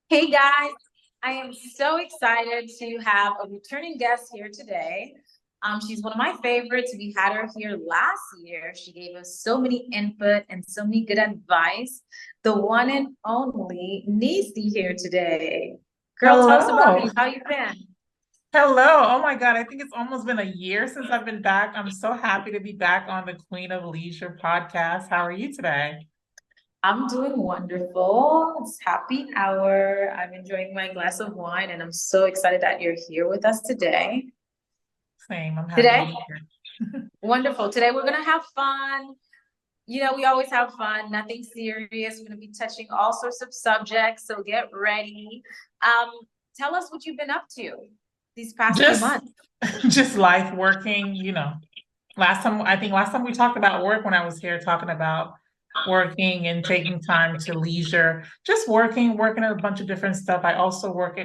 Hey guys, I am so excited to have a returning guest here today. She's one of my favorites. We had her here last year. She gave us so many input and so many good advice. The one and only Nisi here today. Girl, tell us about Hello. you. How you been? Hello. Oh my God. I think it's almost been a year since I've been back. I'm so happy to be back on the Queen of Leisure podcast. How are you today? I'm doing wonderful. It's happy hour. I'm enjoying my glass of wine, and I'm so excited that you're here with us today. Same. I'm happy to Today, be here. wonderful. Today we're gonna have fun. We always have fun, nothing serious. We're going to be touching all sorts of subjects, so get ready. Um, Tell us what you've been up to these past few Just months. just life working. I think last time we talked about work when I was here talking about working and taking time to leisure, just working a bunch of different stuff. I also work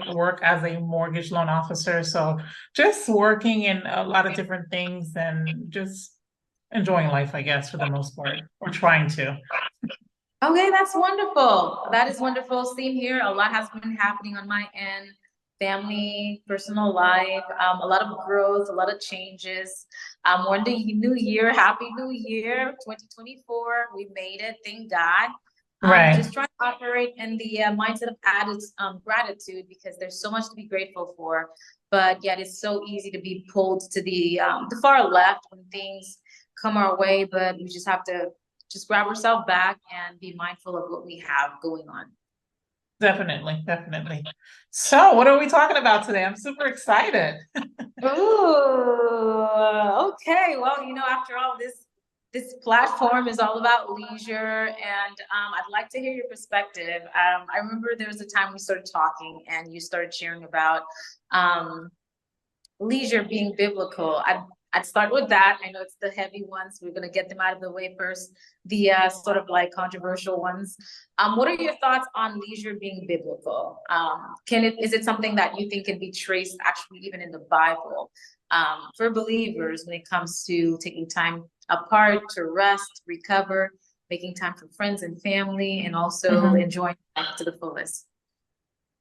as a mortgage loan officer. So just working in a lot of different things and just enjoying life, I guess, for the most part, or trying to. Okay, that's wonderful. That is wonderful. Same here. A lot has been happening on my end, family, personal life, a lot of growth, a lot of changes. We're in the new year. Happy New Year, 2024. We made it. Thank God. Right. Just trying to operate in the mindset of added gratitude because there's so much to be grateful for. But yet it's so easy to be pulled to the far left when things come our way. But we just have to just grab ourselves back and be mindful of what we have going on. Definitely, definitely. So, what are we talking about today? I'm super excited. Ooh, okay. Well, after all, this platform is all about leisure, and I'd like to hear your perspective. I remember there was a time we started talking, and you started sharing about um, leisure being biblical. I'd start with that. I know it's the heavy ones. We're gonna get them out of the way first. The sort of like controversial ones. What are your thoughts on leisure being biblical? Is it something that you think can be traced actually even in the Bible for believers when it comes to taking time apart to rest, recover, making time for friends and family, and also Mhm. enjoying life to the fullest?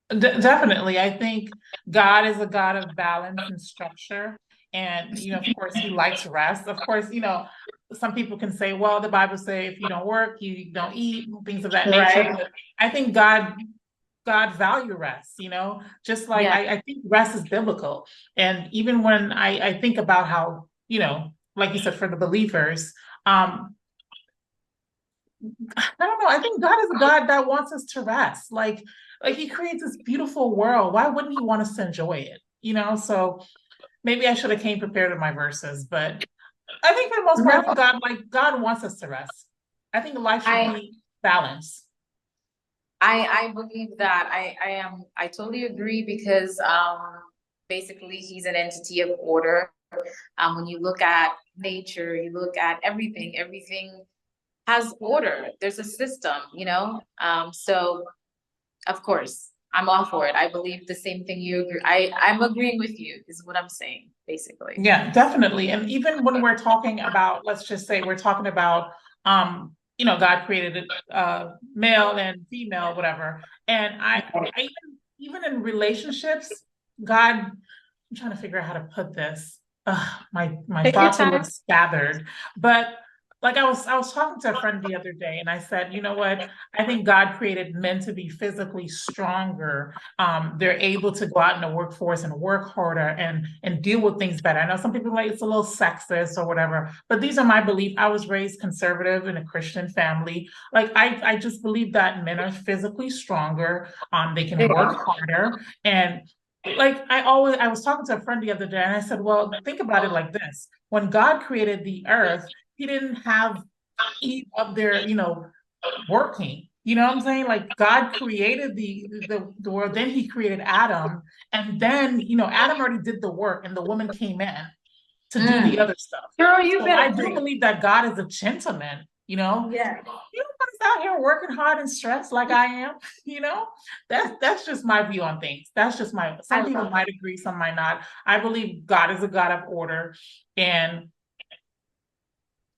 Definitely. I think God is a God of balance and structure. And, of course, he likes rest. Of course, some people can say, well, the Bible say if you don't work, you don't eat, things of that nature. Right. But I think God value rest, just like Yeah. I think rest is biblical. And even when I think about how, like you said, for the believers, I don't know. I think God is a God that wants us to rest. Like he creates this beautiful world. Why wouldn't he want us to enjoy it? So maybe I should have came prepared with my verses, but I think for the most part, I No, think God wants us to rest. I think life should I be balanced. I believe that I totally agree because basically he's an entity of order. When you look at nature, you look at everything has order. There's a system. So of course I'm all for it. I believe the same thing you agree. I'm agreeing with you is what I'm saying, basically. Yeah, definitely. And even when we're talking about, let's just say we're talking about, God created male and female, whatever. And I even in relationships, God, I'm trying to figure out how to put this. My Take your thoughts are a time. little scattered, but like I was talking to a friend the other day, and I said, you know what? I think God created men to be physically stronger. They're able to go out in the workforce and work harder and deal with things better. I know some people like it's a little sexist or whatever, but these are my beliefs. I was raised conservative in a Christian family. Like I just believe that men are physically stronger. They can work harder, and like I was talking to a friend the other day, and I said, well, think about it like this: when God created the earth, He didn't have Eve up there, working. You know what I'm saying? Like God created the world, then He created Adam, and then Adam already did the work, and the woman came in to do the Mm. other stuff. Girl, you So better I do preach. believe that God is a gentleman. Yeah. You know, he's out here working hard and stressed like I am. You know, that's just my view on things. That's just my. I Some people love it. might agree, some might not. I believe God is a God of order, and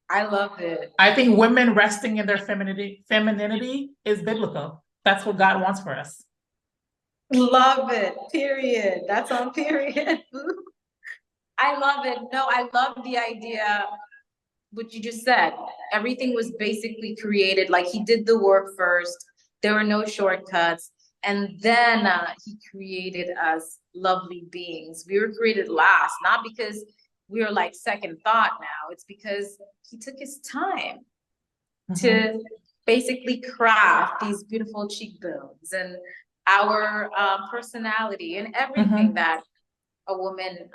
I love it. I think women resting in their femininity is biblical. That's what God wants for us. Love it. Period. That's on period. I love it. No, I love the idea, what you just said. Everything was basically created, like he did the work first. There were no shortcuts. And then he created us lovely beings. We were created last, not because we were like second thought now. It's because he took his time to basically craft these beautiful cheekbones and our personality and everything that a woman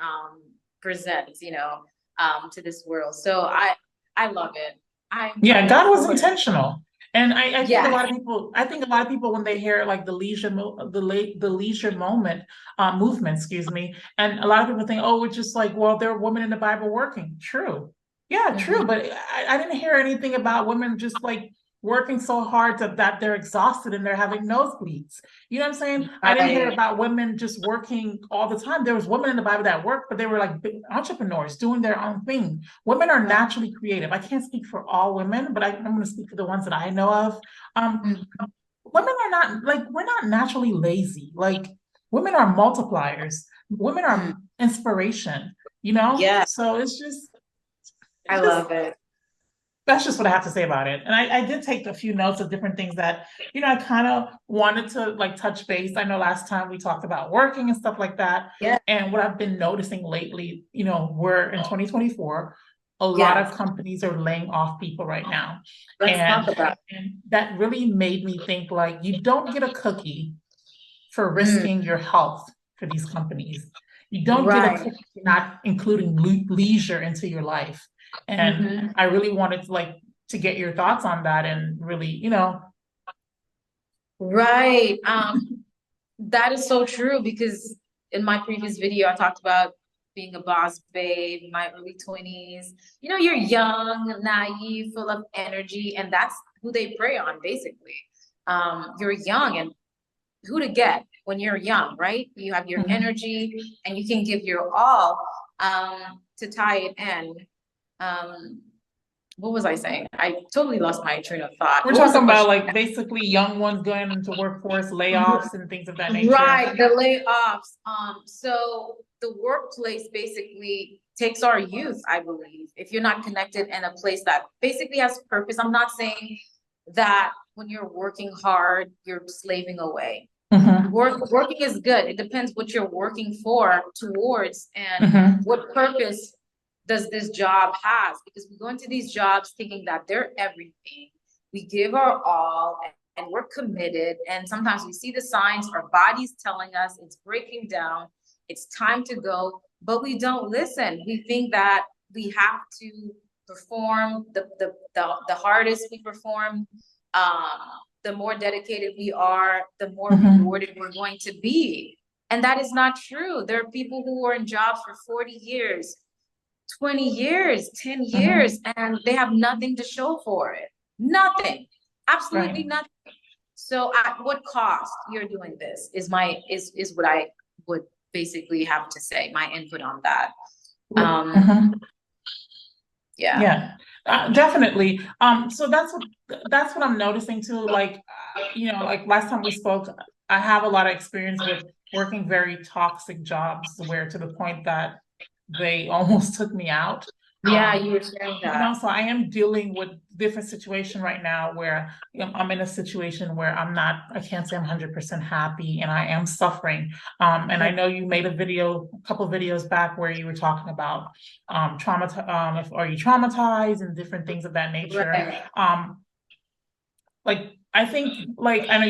presents, to this world. So I love it. Yeah, I'm God all was for it. intentional. And I think a Yeah. lot of people, I think a lot of people when they hear like the the leisure moment movement, excuse me, and a lot of people think, oh, it's just like, well, there are women in the Bible working. True. Yeah, true. Mhm. But I didn't hear anything about women just like working so hard that they're exhausted and they're having nosebleeds. You know what I'm saying? I didn't hear Right. about women just working all the time. There was women in the Bible that worked, but they were like big entrepreneurs doing their own thing. Women are Right. naturally creative. I can't speak for all women, but I'm going to speak for the ones that I know of. Um, Mhm. Women are not like, we're not naturally lazy. Like, women are multipliers. Women Mm. are inspiration, you know? Yeah, So I it's just love it. that's just what I have to say about it. And I did take a few notes of different things that, I kind of wanted to like touch base. I know last time we talked about working and stuff like that. Yeah. And what I've been noticing lately, we're in 2024, a lot Yes. of companies are laying off people right now. Let's talk And, about and that really made me think like, you don't get a cookie for it. Mm. risking your health for these companies. You don't get a Right. cookie for not including leisure into your life. And Hmm. I really wanted to get your thoughts on that and really, Right. That is so true because in my previous video, I talked about being a boss babe, my early 20s. You're young, naive, full of energy, and that's who they prey on, basically. You're young, and who to get when you're young, right? You have your Mhm. energy and you can give your all to tie it in. Um, what was I saying? I totally lost my train of thought. We're What was the talking about question? like basically young ones going into workforce layoffs and things of that nature. Right, the layoffs. So the workplace basically takes our youth, I believe, if you're not connected in a place that basically has purpose. I'm not saying that when you're working hard, you're slaving away. Mhm. Working is good. It depends what you're working for towards and Mhm. what purpose does this job has, because we go into these jobs thinking that they're everything. We give our all and we're committed. And sometimes we see the signs, our body's telling us it's breaking down, it's time to go, but we don't listen. We think that we have to perform the hardest we perform. Um, the more dedicated we are, the more Mhm. rewarded we're going to be. And that is not true. There are people who are in jobs for 40 years, 20 years, 10 years, Mhm. and they have nothing to show for it. Nothing. Absolutely Right. nothing. So at what cost you're doing this is what I would basically have to say, my input on that. Mhm. Yeah. Yeah, definitely. So that's what I'm noticing too. Like, like last time we spoke, I have a lot of experience with working very toxic jobs, where to the point that they almost took me out. Yeah, you were sharing that. So I am dealing with different situation right now where I'm in a situation where I can't say I'm 100% happy and I am suffering. And I know you made a couple of videos back where you were talking about trauma, are you traumatized and different things of that nature. Right. Like I think, like I know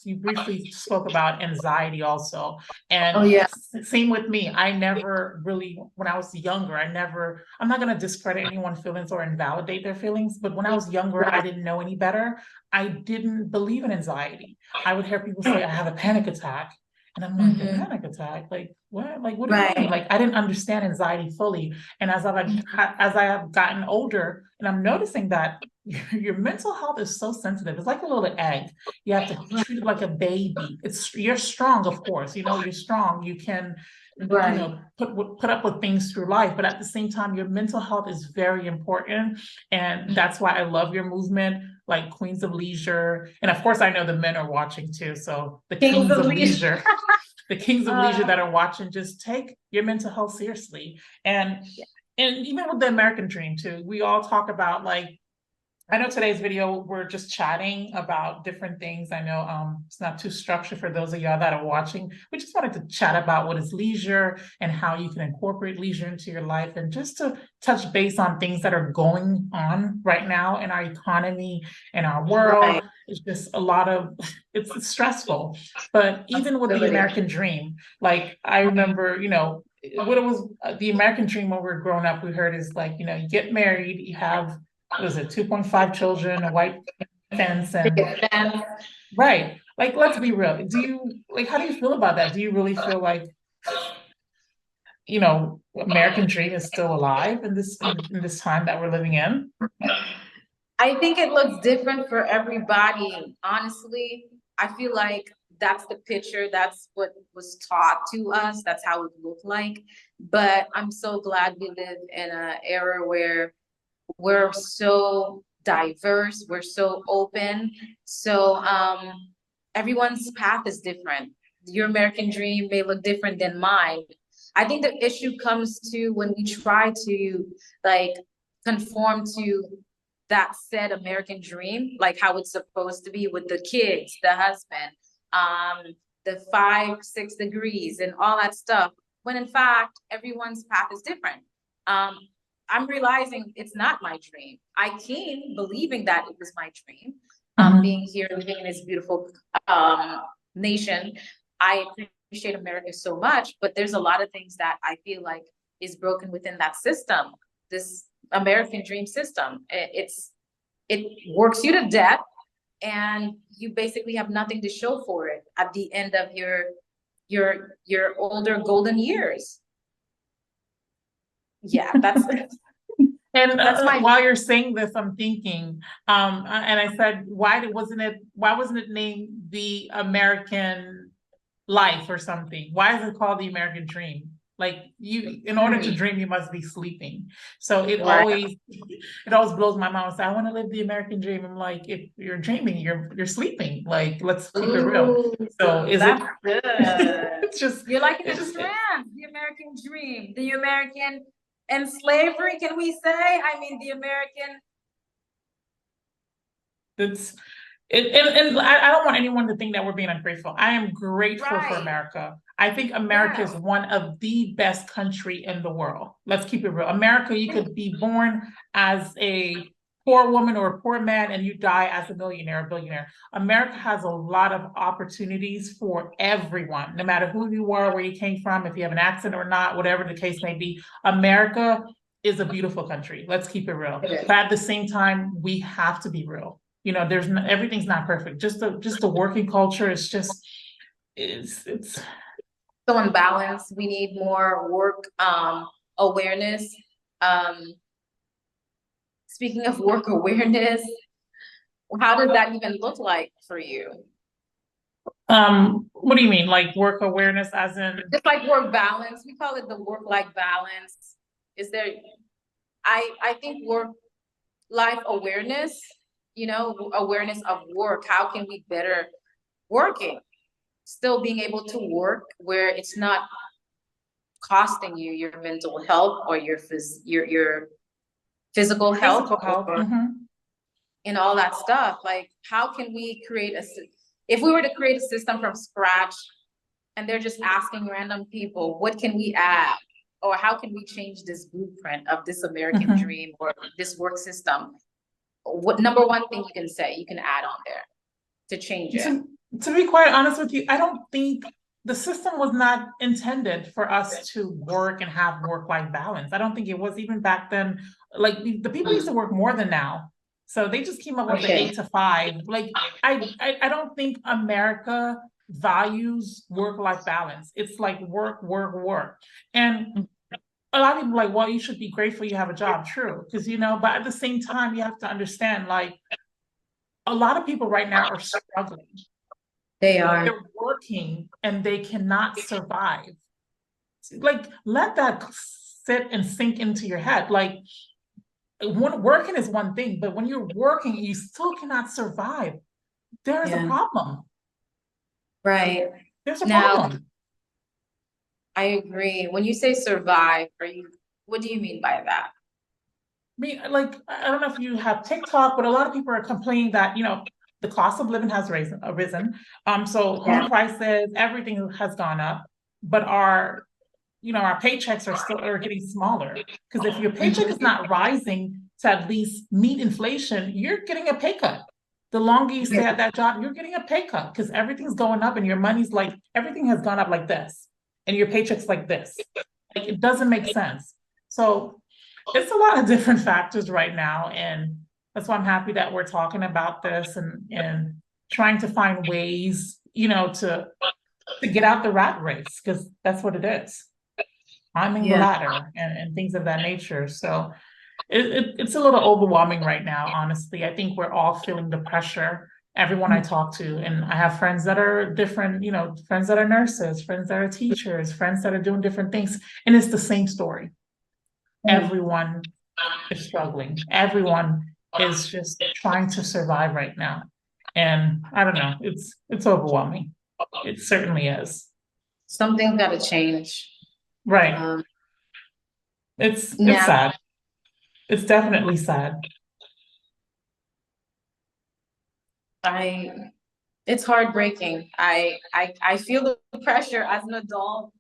you briefly spoke about anxiety also. Oh And yeah. same with me. I never really, when I was younger, I'm not going to discredit anyone's feelings or invalidate their feelings, but when I was younger, I Right. didn't know any better. I didn't believe in anxiety. I would hear people say, I have a panic attack. And I'm like, a Mm-hmm. panic attack? Like what? Like what do you mean? Right. Like I didn't understand anxiety fully. And as I have gotten older, and I'm noticing that your mental health is so sensitive. It's like a little egg. You have to treat it like a baby. You're strong, of course. You're strong. You can, Right. put up with things through life. But at the same time, your mental health is very important, and that's why I love your movement. like Queens of Leisure. And of course, I know the men are watching too. So the Kings Kings of of Leisure. Leisure, the Kings of Leisure Uh, that are watching, just take your mental health seriously. yeah. And even with the American dream too, we all talk about like, I know today's video, we're just chatting about different things. I know it's not too structured for those of y'all that are watching. We just wanted to chat about what is leisure and how you can incorporate leisure into your life, and just to touch base on things that are going on right now in our economy, in our world. Right. It's just a lot of, it's stressful. But even with the Ability. American dream, like I remember, you know, what it was, the American dream when we were growing up, we heard is like, you know, you get married, you have, what is it, 2.5 children, a white fence, and And right. Like, let's be real. Do you like, how do you feel about that? Do you really feel like, you know, American dream is still alive in this time that we're living in? I think it looks different for everybody. Honestly, I feel like that's the picture. That's what was taught to us. That's how it looked like. But I'm so glad we live in an era where we're so diverse, we're so open. So everyone's path is different. Your American dream may look different than mine. I think the issue comes to when we try to like conform to that said American dream, like how it's supposed to be with the kids, the husband, the 5, 6 degrees and all that stuff, when in fact everyone's path is different. I'm realizing it's not my dream. I came believing that it was my dream. Being here, living in this beautiful nation. I appreciate America so much, but there's a lot of things that I feel like is broken within that system. This American dream system. It works you to death, and you basically have nothing to show for it at the end of your older golden years. Yeah, that's And that's my while you're saying this, I'm thinking, and I said, why wasn't it named the American life or something? Why is it called the American dream? Like you, in order to dream, you must be sleeping. So right. it always blows my mind. So I want to live the American dream. I'm like, if you're dreaming, you're sleeping. Like, let's keep it real. Ooh, So is it? that's good. It's just, You're like in it a just, trance, the American dream, the American and slavery, can we say? I mean, the American. it's and I don't want anyone to think that we're being ungrateful. I am grateful for Right. America. I think America is Yes. one of the best country in the world. Let's keep it real. America, you could be born as a poor woman or a poor man and you die as a millionaire, a billionaire. America has a lot of opportunities for everyone, no matter who you are, where you came from, if you have an accent or not, whatever the case may be. America is a beautiful country. Let's keep it real. It is. But at the same time, we have to be real. You know, there's no, everything's not perfect. Just the working culture is just it's So in balance, we need more work awareness. Um, Speaking of work awareness, how does that even look like for you? what do you mean? Like work awareness as in Just like work balance, we call it the work-life balance. Is there, I think work-life awareness, awareness of work. How can we better working? Still being able to work where it's not costing you your mental health or your physical health physical health. or and all that stuff. Like, how can we create if we were to create a system from scratch and they're just asking random people, what can we add? Or how can we change this blueprint of this American dream or this work system? What number one thing you can say, you can add on there to change it? To be quite honest with you, I don't think the system was not intended for us to work and have work-life balance. I don't think it was even back then. Like the people used to work more than now. So they just came up with the 8 to 5. Like I don't think America values work-life balance. It's like work, work, work. And a lot of people are like, well, you should be grateful you have a job. True. Because but at the same time, you have to understand, like, a lot of people right now are struggling. They are. They're working and they cannot survive. Like, let that sit and sink into your head. Like, working is one thing, but when you're working, you still cannot survive. There is a Yeah. problem. Right. There's a Now, problem. I agree. When you say survive, what do you mean by that? I mean, like, I don't know if you have TikTok, but a lot of people are complaining that, the cost of living has risen. So home Yeah. prices, everything has gone up, but our paychecks are getting smaller. Because if your paycheck is not rising to at least meet inflation, you're getting a pay cut. The longer you stay at that job, you're getting a pay cut because everything's going up and your money's like everything has gone up like this, and your paycheck's like this. Like it doesn't make sense. So it's a lot of different factors right now, and that's why I'm happy that we're talking about this and trying to find ways, to get out the rat race because that's what it is, climbing the Yeah. ladder and things of that nature. So it's a little overwhelming right now, honestly. I think we're all feeling the pressure. Everyone I talk to, and I have friends that are different, friends that are nurses, friends that are teachers, friends that are doing different things, and it's the same story. Everyone is struggling. Everyone is just trying to survive right now. And I don't know, it's overwhelming. It certainly is. Something's got to change. Right. Um, It's now, sad. It's definitely sad. I it's heartbreaking. I feel the pressure as an adult.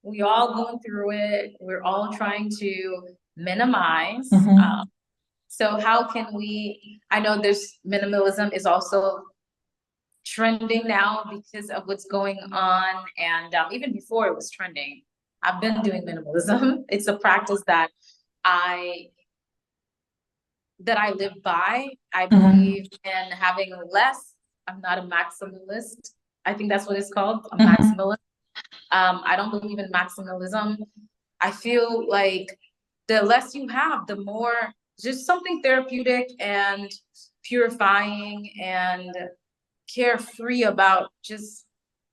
We all going through it. We're all trying to minimize. Mhm. So how can we? I know there's minimalism is also trending now because of what's going on, and even before it was trending, I've been doing minimalism. It's a practice I that I live by. I Mhm. believe in having less. I'm not a maximalist. I think that's what it's called, a Mhm. maximalist. I don't believe in maximalism. I feel like the less you have, the more just something therapeutic and purifying and carefree about just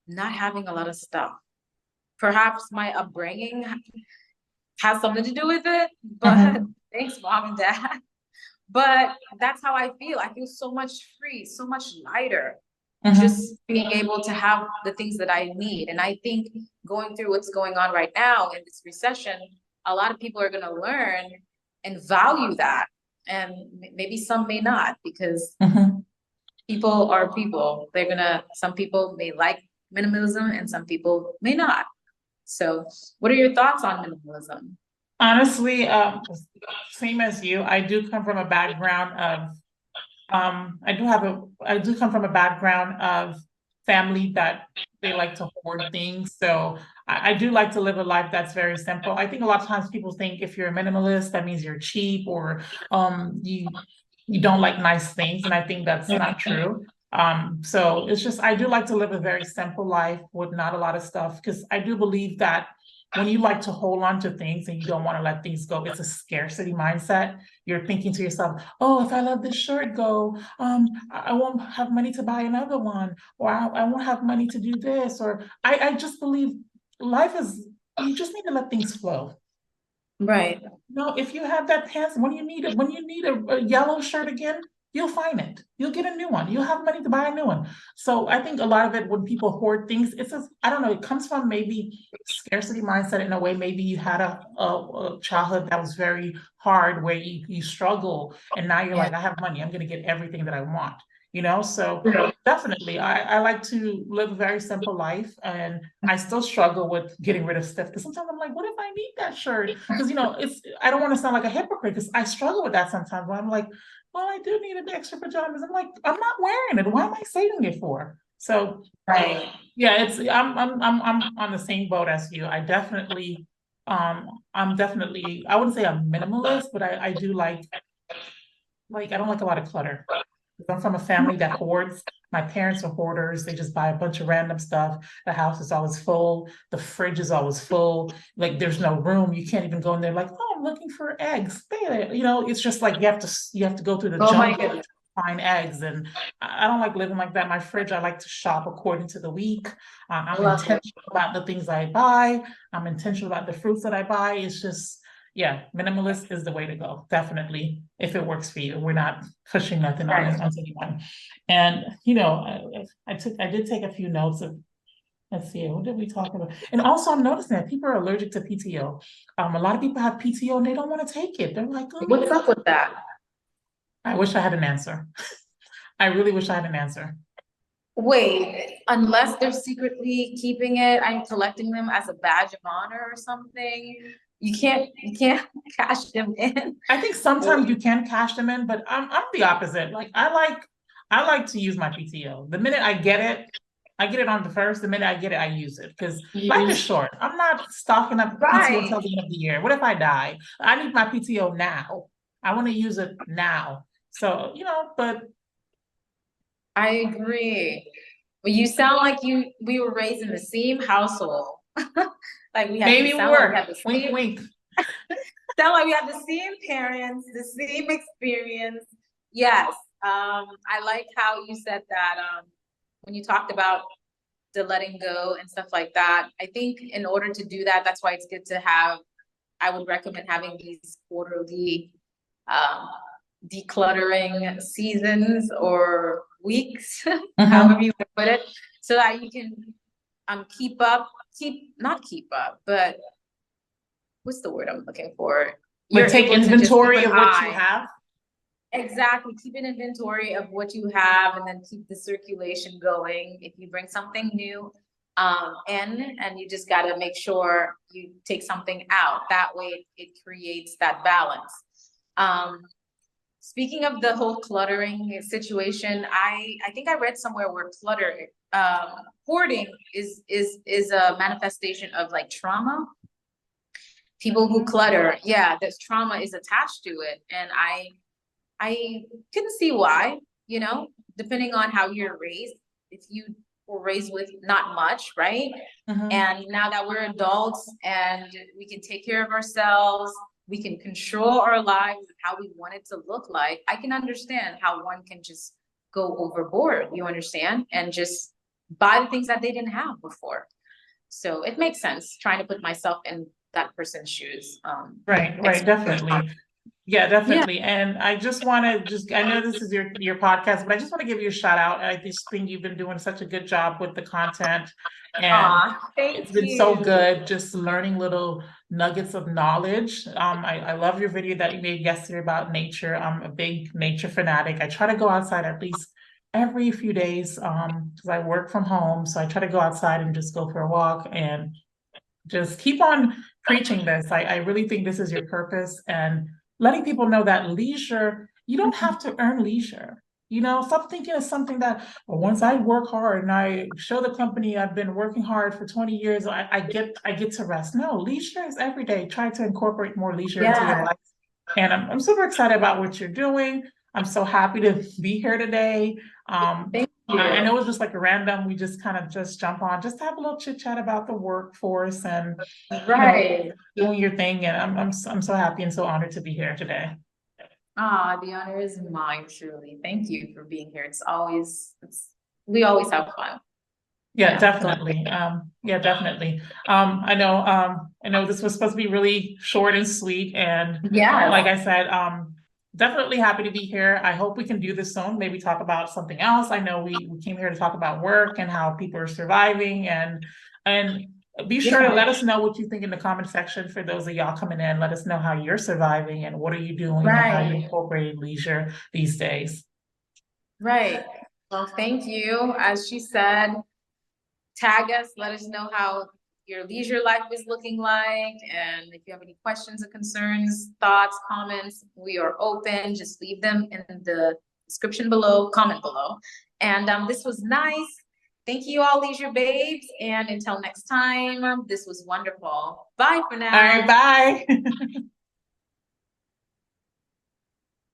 not having a lot of stuff. Perhaps my upbringing has something to do with it, but Mhm. thanks, mom and dad. But that's how I feel. I feel so much free, so much lighter, Mhm. just being able to have the things that I need. And I think going through what's going on right now in this recession, a lot of people are going to learn and value that. And maybe some may not, because Mhm. people are people. Some people may like minimalism and some people may not. So, what are your thoughts on minimalism? Honestly, same as you. I do come from a background of I do come from a background of family that they like to hoard things. So I do like to live a life that's very simple. I think a lot of times people think if you're a minimalist, that means you're cheap or you don't like nice things. And I think that's not true. So it's just I do like to live a very simple life with not a lot of stuff because I do believe that when you like to hold on to things and you don't want to let things go, it's a scarcity mindset. You're thinking to yourself, oh, if I let this shirt go, I won't have money to buy another one, or I won't have money to do this, or I just believe life is, you just need to let things flow. Right. No, if you have that pants, when you need a yellow shirt again, you'll find it. You'll get a new one. You'll have money to buy a new one. So I think a lot of it, when people hoard things, I don't know, it comes from maybe scarcity mindset in a way. Maybe you had a childhood that was very hard where you struggle and now you're Yeah. like, I have money. I'm going to get everything that I want, So definitely, I like to live a very simple life, and I still struggle with getting rid of stuff because sometimes I'm like, what if I need that shirt? Because I don't want to sound like a hypocrite because I struggle with that sometimes when I'm like, well, I do need an extra pajamas. I'm like, I'm not wearing it. Why am I saving it for? So Right. yeah, I'm on the same boat as you. I'm definitely, I wouldn't say I'm minimalist, but I do I don't like a lot of clutter. I'm from a family that hoards. My parents are hoarders. They just buy a bunch of random stuff. The house is always full. The fridge is always full. Like there's no room. You can't even go in there like, oh, I'm looking for eggs. There. It's just like you have to go through the Oh my jungle to goodness. find eggs. And I don't like living like that. My fridge, I like to shop according to the week. I I'm love it. intentional about the things I buy. I'm intentional about the fruits that I buy. It's just, yeah, minimalist is the way to go. Definitely, if it works for you. We're not pushing nothing on Right. anyone. And I did take a few notes of. Let's see, what did we talk about? And also, I'm noticing that people are allergic to PTO. A lot of people have PTO and they don't want to take it. They're like, oh, What's up with that? I wish I had an answer. I really wish I had an answer. Wait, unless they're secretly keeping it and collecting them as a badge of honor or something, you can't cash them in. I think sometimes you can cash them in, but I'm the opposite. Like I like to use my PTO. The minute I get it on the first. The minute I get it, I use it because life is short. I'm not stocking up PTO Right. until the end of the year. What if I die? I need my PTO now. I want to use it now. So, but I agree. But you sound like we were raised in the same household. Like we had maybe to we sound like we were. had the Wink, same wink. sound like we had the same parents, the same experience. Yes. I like how you said that when you talked about the letting go and stuff like that. I think in order to do that, that's why it's good to have, I would recommend having these quarterly um, decluttering seasons or weeks, however you want to put it, so that you can not keep up, but what's the word I'm looking for? Like You're take able to just keep inventory an of what you eye. have. Exactly. Keep an inventory of what you have and then keep the circulation going. If you bring something new in, and you just got to make sure you take something out. That way it creates that balance. Speaking of the whole cluttering situation, I think I read somewhere where hoarding is a manifestation of like trauma. People who clutter, yeah, this trauma is attached to it. And I couldn't see why, depending on how you're raised. If you were raised with not much, right? And now that we're adults and we can take care of ourselves, we can control our lives, how we want it to look like. I can understand how one can just go overboard, you understand? And just buy the things that they didn't have before. So it makes sense trying to put myself in that person's shoes. Right, definitely. Yeah, definitely. And I just want to I know this is your podcast, but I just want to give you a shout out. I just think you've been doing such a good job with the content, and it's been so good just learning little nuggets of knowledge. I love your video that you made yesterday about nature. I'm a big nature fanatic. I try to go outside at least every few days because I work from home. So I try to go outside and just go for a walk and just keep on preaching this. I really think this is your purpose, and letting people know that leisure, you don't have to earn leisure. Stop thinking of something that, well, once I work hard and I show the company I've been working hard for 20 years, I get to rest. No, leisure is every day. Try to incorporate more leisure into your life. And I'm super excited about what you're doing. I'm so happy to be here today. I know it's just like a random, we just kind of just jump on, just to have a little chit chat about the workforce and doing your thing. And I'm so happy and so honored to be here today. The honor is mine, truly. Thank you for being here. We always have fun. Yeah, definitely. Definitely. I know this was supposed to be really short and sweet. And like I said, definitely happy to be here. I hope we can do this soon. Maybe talk about something else. I know we came here to talk about work and how people are surviving, and be sure to let us know what you think in the comment section. For those of y'all coming in, let us know how you're surviving and what are you doing and how you incorporate leisure these days. Right. Well, thank you. As she said, tag us, let us know how your leisure life is looking like. And if you have any questions or concerns, thoughts, comments, we are open. Just leave them in the description below, comment below. And this was nice. Thank you all, Leisure Babes. And until next time, this was wonderful. Bye for now. All right, bye.